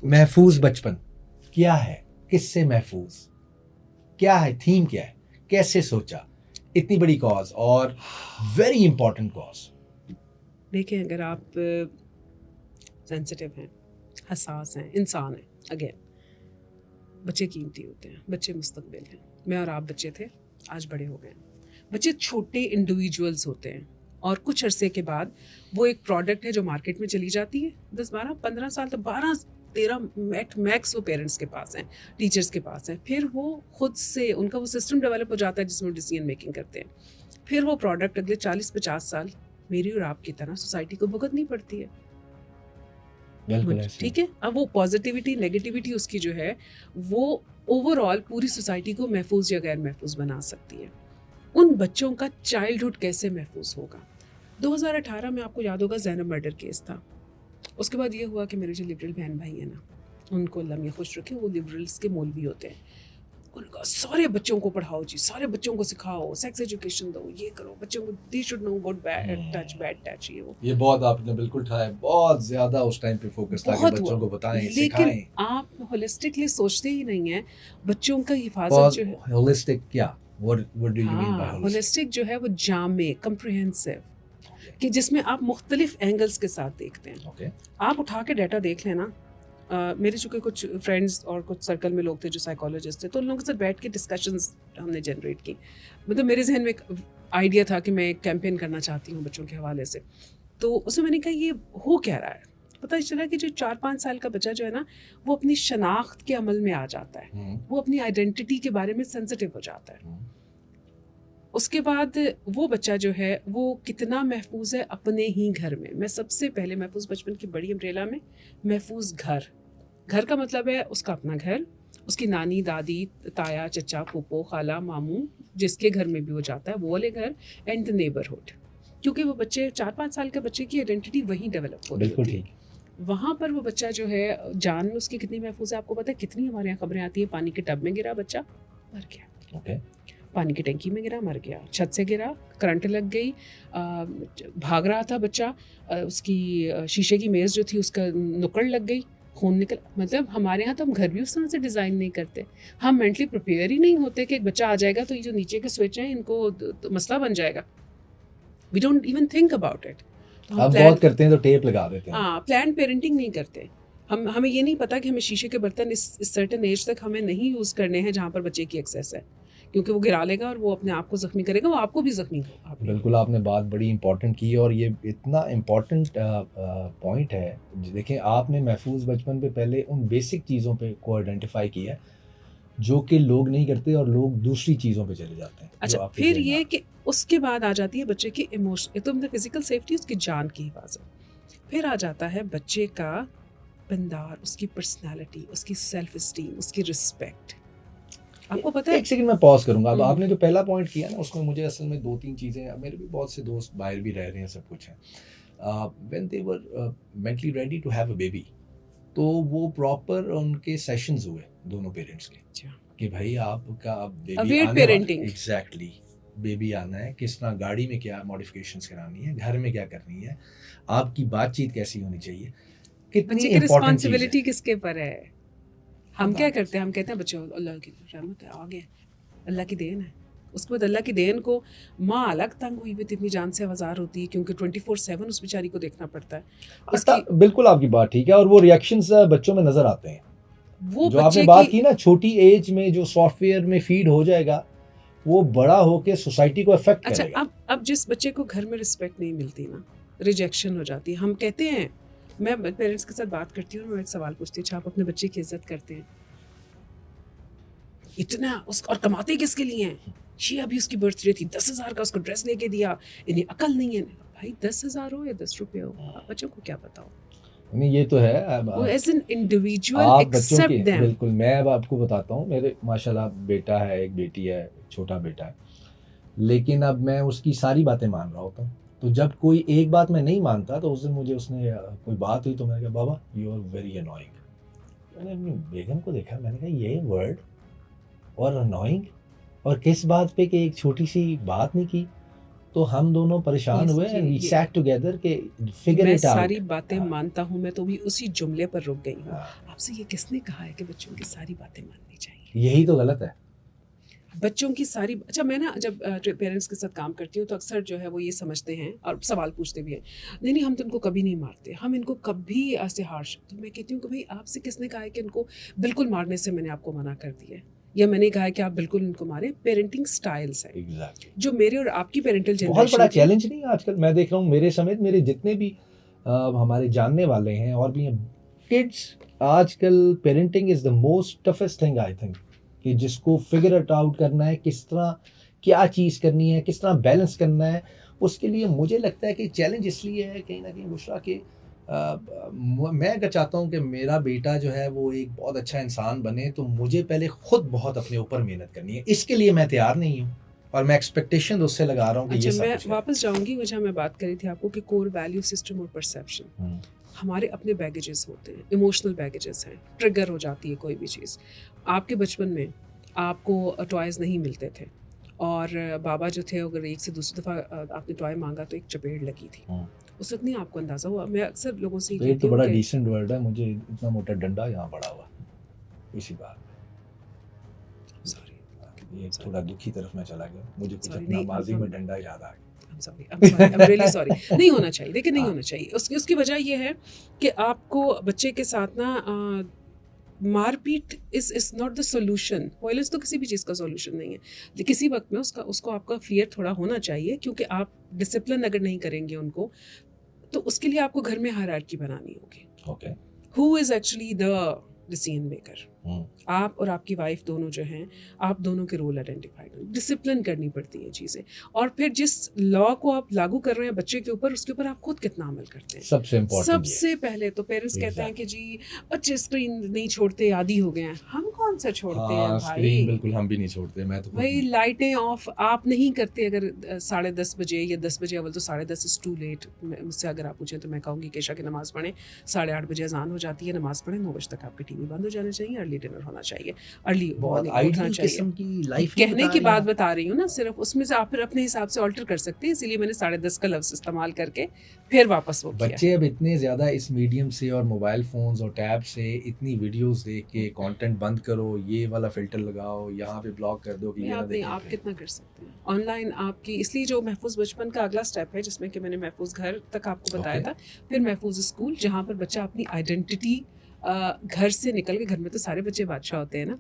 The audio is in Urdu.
محفوظ بچپن کیا ہے, کس سے محفوظ کیا ہے, تھیم کیا ہے, کیسے سوچا, اتنی بڑی کاز اور ویری امپورٹنٹ کاز. دیکھیں اگر آپ سینسٹیو ہیں, حساس ہیں, انسان ہیں, اگین بچے قیمتی ہوتے ہیں, بچے مستقبل ہیں. میں اور آپ بچے تھے, آج بڑے ہو گئے ہیں. بچے چھوٹے انڈیویجولز ہوتے ہیں اور کچھ عرصے کے بعد وہ ایک پروڈکٹ ہے جو مارکیٹ میں چلی جاتی ہے. 10-12-15 سال تک, 12-13 ایٹ میکس وہ پیرنٹس کے پاس ہیں, ٹیچرس کے پاس ہیں. پھر وہ خود سے ان کا وہ سسٹم ڈیولپ ہو جاتا ہے جس میں وہ ڈیسیژن میکنگ کرتے ہیں. پھر وہ پروڈکٹ اگلے 40-50 سال میری اور آپ کی طرح سوسائٹی کو بھگتنی پڑتی ہے. ٹھیک ہے, اب وہ پازیٹیوٹی نیگیٹیوٹی اس کی جو ہے وہ اوور آل پوری سوسائٹی کو محفوظ یا غیر محفوظ بنا سکتی ہے. ان بچوں کا چائلڈہڈ کیسے محفوظ ہوگا؟ 2018 میں آپ کو یاد ہوگا زینب مرڈر کیس تھا. اس کے بعد یہ ہوا کہ میرے جو لبرل بہن بھائی ہیں نا, ان کو اللہ میاں خوش رکھے, وہ لبرلس کے مولوی ہوتے ہیں. ان کا سارے بچوں کو پڑھاؤ جی, سارے بچوں کو سکھاؤ, سیکس ایجوکیشن دو, یہ کرو بچوں کو, they should know good bad touch. یہ بہت آپ نے بالکل اٹھایا, بہت زیادہ اس ٹائم پہ فوکس تھا کہ بچوں کو بتائیں, سکھائیں. لیکن آپ ہولسٹکلی سوچتے ہی نہیں ہیں بچوں کا حفاظت جو ہے. ہولسٹک کیا, what do you mean by holistic? Holistic جو ہے وہ جامع, کمپریہنسو, کہ جس میں آپ مختلف اینگلز کے ساتھ دیکھتے ہیں. آپ اٹھا کے ڈیٹا دیکھ لینا. میرے چونکہ کچھ فرینڈس اور کچھ سرکل میں لوگ تھے جو سائیکالوجسٹ تھے, تو ان لوگوں کے ساتھ بیٹھ کے ڈسکشنز ہم نے جنریٹ کی. مطلب میرے ذہن میں ایک آئیڈیا تھا کہ میں ایک کیمپین کرنا چاہتی ہوں بچوں کے حوالے سے. تو اس میں نے کہا یہ ہو کیا رہا ہے. پتہ چلا کہ جو 4-5 سال کا بچہ جو ہے نا, وہ اپنی شناخت کے عمل میں آ جاتا ہے, وہ اپنی آئیڈینٹی کے بارے میں سینسٹیو ہو جاتا ہے. اس کے بعد وہ بچہ جو ہے وہ کتنا محفوظ ہے اپنے ہی گھر میں. میں سب سے پہلے محفوظ بچپن کی بڑی امبریلا میں محفوظ گھر. گھر کا مطلب ہے اس کا اپنا گھر, اس کی نانی, دادی, تایا, چچا, پھوپھو, خالہ, ماموں, جس کے گھر میں بھی وہ جاتا ہے وہ والے گھر, اینڈ دا نیبرہڈ. کیونکہ وہ بچے 4-5 سال کے بچے کی آئیڈینٹی وہیں ڈیولپ ہوتی ہے. وہاں پر وہ بچہ جو ہے جان اس کی کتنی محفوظ ہے. آپ کو پتہ ہے کتنی ہمارے یہاں خبریں آتی ہیں, پانی کے ٹب میں گرا بچہ مر گیا, پانی کی ٹینکی میں گرا مر گیا, چھت سے گرا, کرنٹ لگ گئی, بھاگ رہا تھا بچہ, اس کی شیشے کی میز جو تھی اس کا نکڑ لگ گئی, خون نکل. مطلب ہمارے یہاں تو ہم گھر بھی اس طرح سے ڈیزائن نہیں کرتے. ہم مینٹلی پریپیئر ہی نہیں ہوتے کہ ایک بچہ آ جائے گا تو یہ جو نیچے کے سوئچ ہیں ان کو مسئلہ بن جائے گا. We don't even think about it. ہم بہت کرتے ہیں تو ٹیپ لگا دیتے ہیں. ہاں, پلان پیرنٹنگ نہیں کرتے. ہمیں یہ نہیں پتا کہ ہمیں شیشے کے برتن اس سرٹن ایج تک ہمیں نہیں یوز کرنے ہیں جہاں پر بچے کی ایکسیس ہے, کیونکہ وہ گرا لے گا اور وہ اپنے آپ کو زخمی کرے گا, وہ آپ کو بھی زخمی ہوگا. بالکل, آپ نے بات بڑی امپورٹنٹ کی, اور یہ اتنا امپورٹنٹ پوائنٹ ہے. دیکھیں, آپ نے محفوظ بچپن پہ پہلے ان بیسک چیزوں پہ کو آئیڈینٹیفائی کیا جو کہ لوگ نہیں کرتے, اور لوگ دوسری چیزوں پہ چلے جاتے ہیں. اچھا, پھر یہ کہ اس کے بعد آ جاتی ہے بچے کی ایموشن, تو فزیکل سیفٹی, اس کی جان کی حفاظت. پھر آ جاتا ہے بچے کا بندار, اس کی پرسنالٹی, اس کی سیلف اسٹیم, اس کی رسپیکٹ. آپ کو پتہ ہے, ایک سیکنڈ میں پاز کروں گا. اب آپ نے جو پہلا پوائنٹ کیا نا, اس میں مجھے اصل میں 2-3 چیزیں, میرے بھی بہت سے دوست باہر بھی رہ رہے ہیں, سب کچھ ہیں. when they were mentally ready to have a baby, تو وہ پراپر ان کے سیشنز ہوئے دونوں پیرنٹس کے, کہ بھائی آپ کا baby aware parenting, exactly baby آنا ہے, کس طرح گاڑی میں کیا ماڈیفکیشنز کرانی ہے, گھر میں کیا کرنی ہے, آپ کی بات چیت کیسی ہونی چاہیے, کتنی امپورٹنٹ چیز ہے. کس کے پر ہے. ہم کیا کرتے ہیں, ہم کہتے ہیں بچے اللہ کی رحمت ہے, آگے اللہ کی دین ہے. اس کے بعد اللہ کی دین کو ماں الگ تنگ ہوئی بھی اتنی جان سے آزار ہوتی ہے, کیونکہ 24/7 اس بیچاری کو دیکھنا پڑتا ہے. بالکل آپ کی بات ٹھیک ہے, اور وہ ریئیکشنز بچوں میں نظر آتے ہیں. وہ جو آپ نے بات کی نا, چھوٹی ایج میں جو سافٹ ویئر میں فیڈ ہو جائے گا, وہ بڑا ہو کے سوسائٹی کو افیکٹ کرے گا. اب جس بچے کو گھر میں رسپیکٹ نہیں ملتی نا, ریجیکشن ہو جاتی ہے. ہم کہتے ہیں, میں پیرنٹس کے ساتھ بات کرتی ہوں, میں ایک سوال پوچھتی ہوں, آپ اپنے بچے کی عزت کرتے ہیں اتنا, اور کماتے کس کے لیے ہیں؟ ابھی اس کی برتھ ڈے تھی, 10,000 کا اس کو ڈریس لے کے دیا, انہیں عقل نہیں ہے. بھائی 10,000 ہو یا 10 روپے ہو, بچوں کو کیا پتا ہو. نہیں, یہ تو ہے, as an individual accept them. بالکل, میں اب آپ کو بتاتا ہوں, میرے ماشاءاللہ بیٹا ہے, ایک بیٹی ہے, چھوٹا بیٹا ہے, لیکن اب میں اس کی ساری باتیں مان رہا ہوتا ہوں. تو جب کوئی ایک بات میں نہیں مانتا, تو اس دن مجھے اس نے کوئی بات ہوئی, تو میں نے کہا بابا یو آر ویری انوائنگ. میں نے اپنی بیگم کو دیکھا, میں نے کہا یہ ورڈ اور انوائنگ, اور کس بات پہ, کہ ایک چھوٹی سی بات نہیں کی, تو ہم دونوں پریشان ہوئے and we sat together کہ figure میں it out. ساری باتیں مانتا ہوں, میں تو بھی اسی جملے پر رک گئی ہوں. آپ سے یہ کس نے کہا ہے کہ بچوں کی ساری باتیں ماننی چاہیے؟ یہی تو غلط ہے. بچوں کی ساری اچھا میں نا جب پیرنٹس کے ساتھ کام کرتی ہوں تو اکثر جو ہے وہ یہ سمجھتے ہیں اور سوال پوچھتے بھی ہیں, نہیں ہم تو ان کو کبھی نہیں مارتے, ہم ان کو کبھی ایسے ہارش. تو میں کہتی ہوں کہ بھائی آپ سے کس نے کہا ہے کہ ان کو بالکل مارنے سے میں نے آپ کو منع کر دیا ہے, یا میں نے کہا ہے کہ آپ بالکل ان کو ماریں. پیرنٹنگ سٹائلز ہیں جو میرے اور آپ کی پیرنٹل جنریشن بہت بڑا چیلنج نہیں ہے آج کل. میں دیکھ رہا ہوں میرے سمیت میرے جتنے بھی ہمارے جاننے والے ہیں اور بھی ہیں, کڈس آج کل parenting is the most toughest thing I think, کہ جس کو فگر اٹ آؤٹ کرنا ہے, کس طرح کیا چیز کرنی ہے, کس طرح بیلنس کرنا ہے. اس کے لیے مجھے لگتا ہے کہ چیلنج اس لیے ہے کہیں نہ کہیں بشرا کہ میں اگر چاہتا ہوں کہ میرا بیٹا جو ہے وہ ایک بہت اچھا انسان بنے, تو مجھے پہلے خود بہت اپنے اوپر محنت کرنی ہے. اس کے لیے میں تیار نہیں ہوں اور میں ایکسپیکٹیشن اس سے لگا رہا ہوں کہ یہ سب کچھ ہے. میں واپس جاؤں گی جہاں میں بات کری تھی آپ کو کہ کور ویلیو سسٹم اور پرسیپشن. ہمارے اپنے بیگیجز ہوتے ہیں, ایموشنل بیگیجز ہیں, ٹریگر ہو جاتی ہے کوئی بھی چیز. آپ کے بچپن میں آپ کو ٹوائز نہیں ملتے تھے اور بابا جو تھے اگر ایک سے دوسری دفعہ آپ نے ٹوائے مانگا تو ایک چپیڑ لگی تھی, اس وقت نہیں آپ کو اندازہ ہوا. میں اکثر لوگوں سے یہ تو بڑا ڈیسنٹ ورڈ ہے, مجھے اتنا موٹا ڈنڈا یہاں پڑا ہوا اسی بات میں. یہ تھوڑا دکھی طرف میں چلا گیا, مجھے کچھ اپنا ماضی میں ڈنڈا یاد آ گیا. نہیں ہونا چاہیے, دیکھیں نہیں ہونا چاہیے. اس کی وجہ یہ ہے کہ آپ کو بچے کے ساتھ نا مار پیٹ is not the solution. Violence تو کسی بھی چیز کا سولوشن نہیں ہے. کسی وقت میں اس کو آپ کا فیئر تھوڑا ہونا چاہیے, کیونکہ آپ ڈسپلن اگر نہیں کریں گے ان کو تو اس کے لیے آپ کو گھر میں ہائرارکی بنانی ہوگی. Who is actually the decision maker. آپ اور آپ کی وائف دونوں جو ہیں, آپ دونوں کے رول آئیڈینٹیفائی کریں, ڈسپلن کرنی پڑتی ہیں چیزیں. اور پھر جس لا کو آپ لاگو کر رہے ہیں بچے کے اوپر, اس کے اوپر آپ خود کتنا عمل کرتے ہیں. سب سے پہلے تو پیرنٹس کہتے ہیں کہ جی بچے اسکرین نہیں چھوڑتے, عادی ہو گئے ہیں. ہم کون سا چھوڑتے ہیں بھائی, بالکل ہم بھی نہیں چھوڑتے. میں تو بھائی لائٹیں آف آپ نہیں کرتے اگر 10:30 بجے یا 10 بجے, اول تو 10:30 از ٹو لیٹ. مجھ سے اگر آپ پوچھیں تو میں کہوں گی کہ عشاء کی نماز پڑھیں, 8:30 بجے اذان ہو جاتی ہے, نماز پڑھیں, 9 بجے تک آپ کی ٹی وی بند ہو جانا چاہیے, ارلی ڈنر ہونا چاہیے, ارلی اٹھنا چاہیے. کہنے کی بات بتا رہی ہوں نا صرف, اس میں سے آپ پھر اپنے حساب سے آلٹر کر سکتے ہیں. اسی لیے میں نے 10:30 کا لفظ استعمال کر کے پھر واپس وہ کیا. بچے اب اتنے زیادہ اس میڈیم سے اور موبائل فونز اور ٹیب سے اتنی ویڈیوز دیکھ کے کانٹینٹ بند کرو, یہ والا فلٹر لگاؤ, یہاں پہ بلاک کر دو کہ یہ نہ دیکھیں. آپ کتنا کر سکتے ہیں آن لائن آپ کی. اس لیے جو محفوظ بچپن کا اگلا اسٹیپ ہے, جس میں کہ میں نے محفوظ گھر تک آپ کو بتایا تھا, پھر محفوظ اسکول, جہاں پر بچہ اپنی آئیڈینٹی گھر سے نکل کے, گھر میں تو سارے بچے بادشاہ ہوتے ہیں نا,